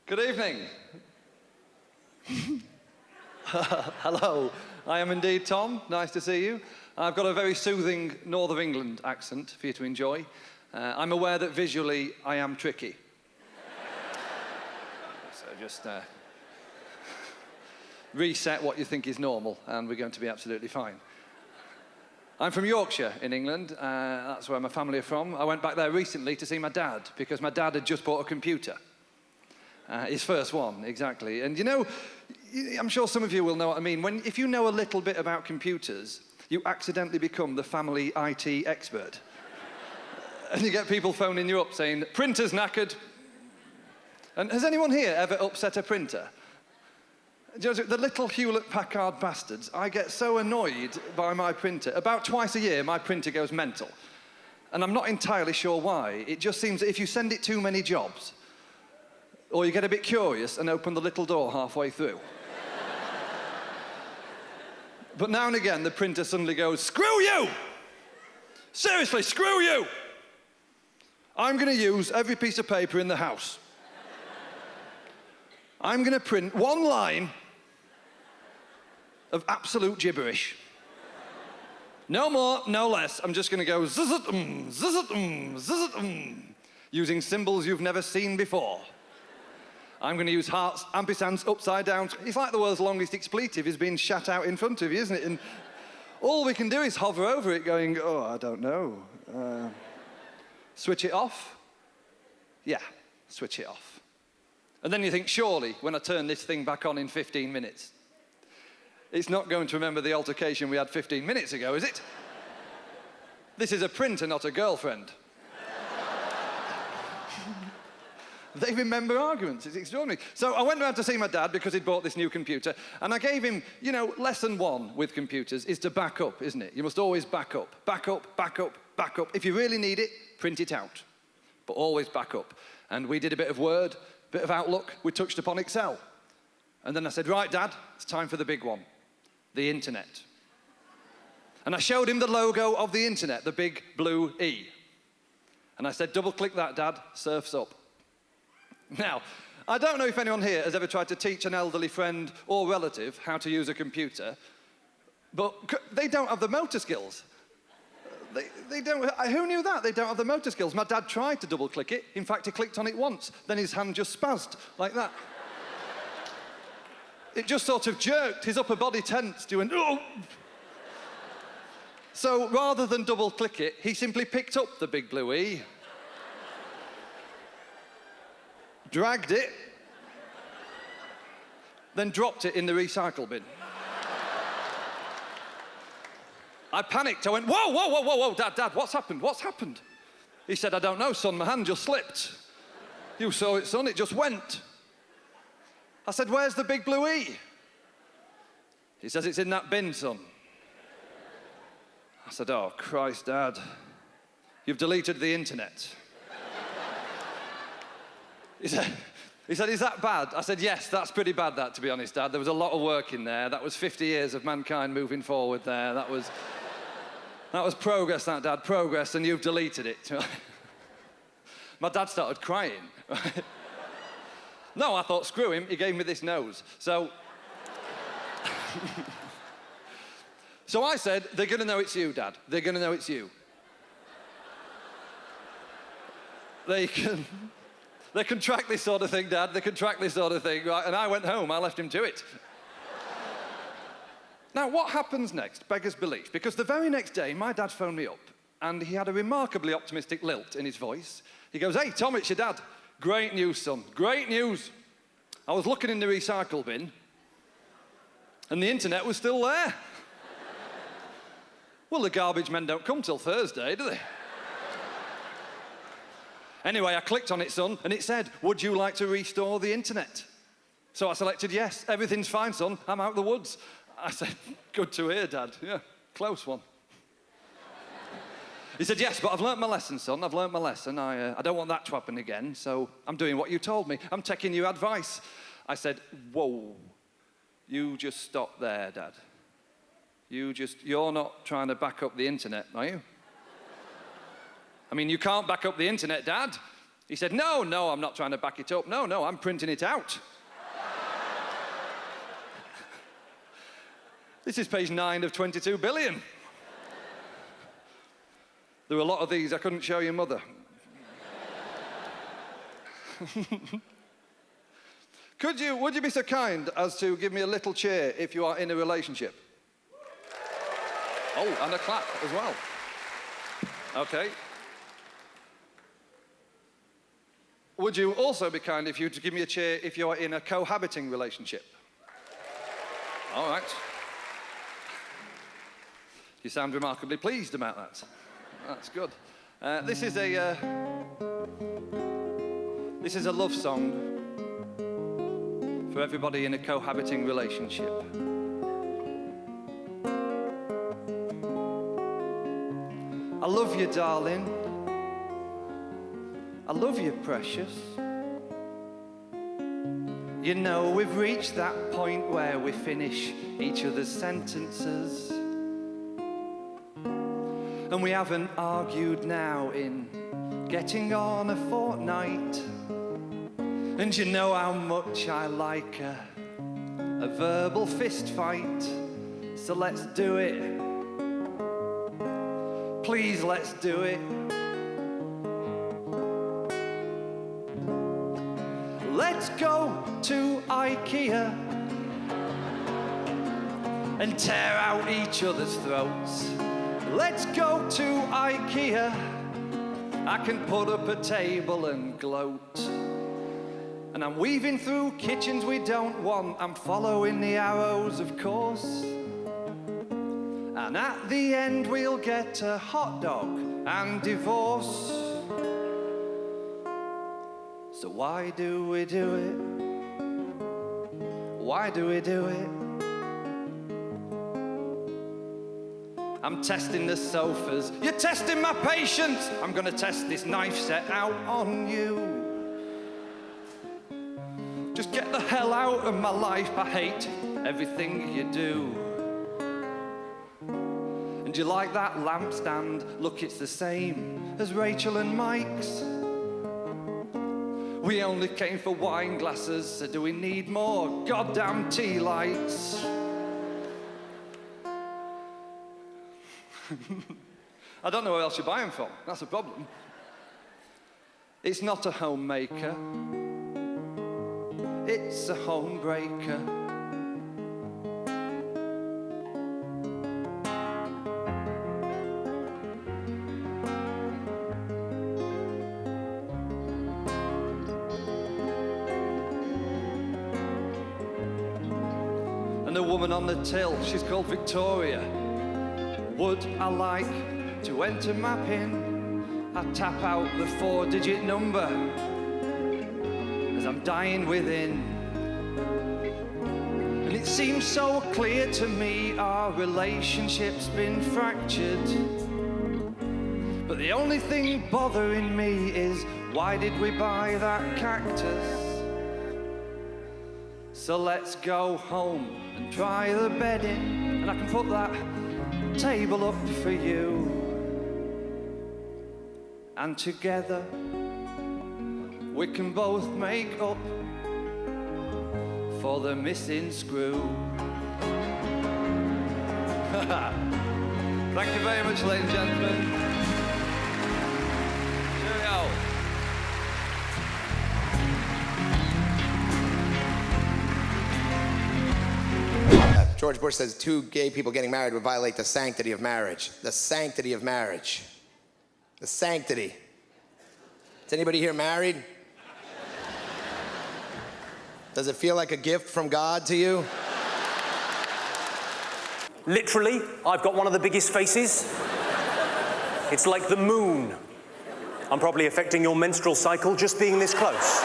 Good evening. Hello, I am indeed Tom. Nice to see you. I've got a very soothing North of England accent for you to enjoy. I'm aware that visually I am tricky. So just reset what you think is normal and we're going to be absolutely fine. I'm from Yorkshire in England. That's where my family are from. I went back there recently to see my dad because my dad had just bought a computer. His first one, exactly. And you know, I'm sure some of you will know what I mean. If you know a little bit about computers, you accidentally become the family IT expert. And you get people phoning you up saying, printer's knackered. And has anyone here ever upset a printer? The little Hewlett-Packard bastards, I get so annoyed by my printer. About twice a year, my printer goes mental. And I'm not entirely sure why. It just seems that if you send it too many jobs, or you get a bit curious and open the little door halfway through. But now and again, the printer suddenly goes, screw you! Seriously, screw you! I'm going to use every piece of paper in the house. I'm going to print one line of absolute gibberish. No more, no less. I'm just going to go zzz-it-mm, zzz-it-mm, zzz-it-mm, using symbols you've never seen before. I'm going to use hearts, ampersands, upside down. It's like the world's longest expletive is being shat out in front of you, isn't it? And all we can do is hover over it going, oh, I don't know. Switch it off? Yeah, switch it off. And then you think, surely, when I turn this thing back on in 15 minutes, it's not going to remember the altercation we had 15 minutes ago, is it? This is a printer, not a girlfriend. They remember arguments. It's extraordinary. So I went around to see my dad because he'd bought this new computer, and I gave him, you know, lesson one with computers is to back up, isn't it? You must always back up. Back up, back up, back up. If you really need it, print it out. But always back up. And we did a bit of Word, a bit of Outlook. We touched upon Excel. And then I said, right, Dad, it's time for the big one, the internet. And I showed him the logo of the internet, the big blue E. And I said, double-click that, Dad, surf's up. Now, I don't know if anyone here has ever tried to teach an elderly friend or relative how to use a computer, but they don't have the motor skills. They don't, who knew that? They don't have the motor skills. My dad tried to double-click it. In fact, he clicked on it once. Then his hand just spazzed, like that. It just sort of jerked. His upper body tensed. He went, oh! So rather than double-click it, he simply picked up the big blue E, dragged it, then dropped it in the recycle bin. I panicked. I went, whoa, whoa, whoa, whoa, whoa, Dad, what's happened? What's happened? He said, I don't know, son, my hand just slipped. You saw it, son, it just went. I said, where's the big blue E? He says, it's in that bin, son. I said, oh, Christ, Dad, you've deleted the internet. He said, is that bad? I said, yes, that's pretty bad, that, to be honest, Dad. There was a lot of work in there. That was 50 years of mankind moving forward there. That was progress, that, Dad, progress, and you've deleted it. My dad started crying. No, I thought, screw him, he gave me this nose. So I said, they're going to know it's you, Dad. They're going to know it's you. They can track this sort of thing, Dad. They can track this sort of thing. Right? And I went home. I left him to it. Now, what happens next beggars belief. Because the very next day, my dad phoned me up, and he had a remarkably optimistic lilt in his voice. He goes, hey, Tom, it's your dad. Great news, son. Great news. I was looking in the recycle bin, and the internet was still there. Well, the garbage men don't come till Thursday, do they? Anyway, I clicked on it, son, and it said, would you like to restore the internet? So I selected yes. Everything's fine, son. I'm out of the woods. I said, good to hear, Dad. Yeah, close one. He said, yes, but I've learnt my lesson, son. I've learnt my lesson. I don't want that to happen again, so I'm doing what you told me. I'm taking your advice. I said, whoa, you just stop there, Dad. You're not trying to back up the internet, are you? I mean, you can't back up the internet, Dad. He said, no, I'm not trying to back it up. No, I'm printing it out. This is page 9 of 22 billion. There were a lot of these I couldn't show your mother. Would you be so kind as to give me a little cheer if you are in a relationship? Oh, and a clap as well. Okay. Would you also be kind if you to give me a cheer if you are in a cohabiting relationship? All right. You sound remarkably pleased about that. That's good. This is a love song for everybody in a cohabiting relationship. I love you, darling. I love you, precious. You know, we've reached that point where we finish each other's sentences. And we haven't argued now in getting on a fortnight. And you know how much I like a verbal fist fight. So let's do it. Please, let's do it. Let's go to IKEA and tear out each other's throats. Let's go to IKEA. I can put up a table and gloat. And I'm weaving through kitchens we don't want. I'm following the arrows, of course. And at the end we'll get a hot dog and divorce. So why do we do it? Why do we do it? I'm testing the sofas. You're testing my patience. I'm gonna test this knife set out on you. Just get the hell out of my life. I hate everything you do. And you like that lampstand? Look, it's the same as Rachel and Mike's. We only came for wine glasses, so do we need more goddamn tea lights? I don't know where else you buy them from. That's a problem. It's not a homemaker. It's a home breaker. And the woman on the till, she's called Victoria. Would I like to enter my PIN? I tap out the 4-digit number as I'm dying within. And it seems so clear to me our relationship's been fractured. But the only thing bothering me is, why did we buy that cactus? So let's go home and try the bedding, and I can put that table up for you. And together we can both make up for the missing screw. Thank you very much, ladies and gentlemen. Cheerio. George Bush says 2 gay people getting married would violate the sanctity of marriage. The sanctity of marriage. The sanctity. Is anybody here married? Does it feel like a gift from God to you? Literally, I've got one of the biggest faces. It's like the moon. I'm probably affecting your menstrual cycle just being this close.